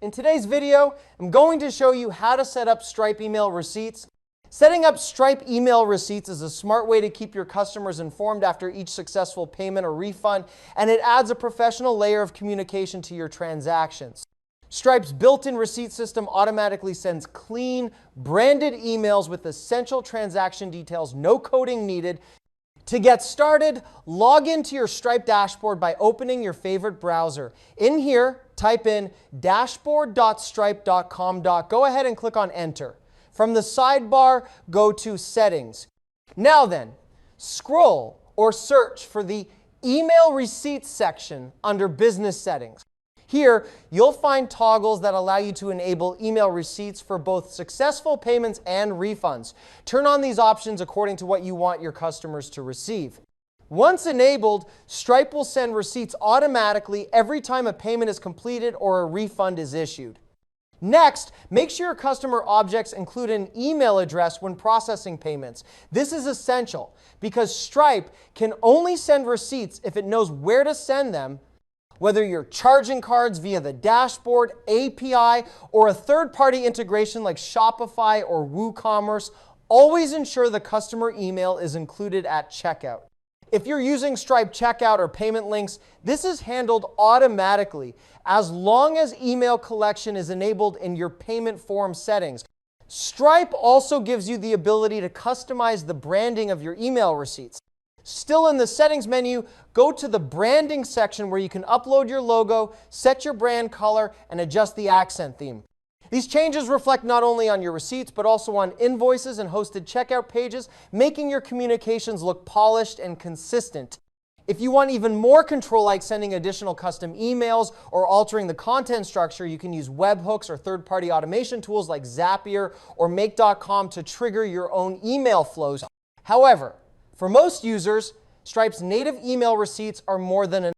In today's video, I'm going to show you how to set up Stripe email receipts. Setting up Stripe email receipts is a smart way to keep your customers informed after each successful payment or refund, and it adds a professional layer of communication to your transactions. Stripe's built-in receipt system automatically sends clean, branded emails with essential transaction details, no coding needed. To get started, log into your Stripe dashboard by opening your favorite browser. In here, type in dashboard.stripe.com. Go ahead and click on Enter. From the sidebar, go to Settings. Now then, scroll or search for the Email Receipts section under Business Settings. Here, you'll find toggles that allow you to enable email receipts for both successful payments and refunds. Turn on these options according to what you want your customers to receive. Once enabled, Stripe will send receipts automatically every time a payment is completed or a refund is issued. Next, make sure your customer objects include an email address when processing payments. This is essential because Stripe can only send receipts if it knows where to send them. Whether you're charging cards via the dashboard, API, or a third-party integration like Shopify or WooCommerce, always ensure the customer email is included at checkout. If you're using Stripe Checkout or payment links, this is handled automatically as long as email collection is enabled in your payment form settings. Stripe also gives you the ability to customize the branding of your email receipts. Still in the settings menu, go to the branding section where you can upload your logo, set your brand color, and adjust the accent theme. These changes reflect not only on your receipts, but also on invoices and hosted checkout pages, making your communications look polished and consistent. If you want even more control, like sending additional custom emails or altering the content structure, you can use webhooks or third-party automation tools like Zapier or Make.com to trigger your own email flows. However, for most users, Stripe's native email receipts are more than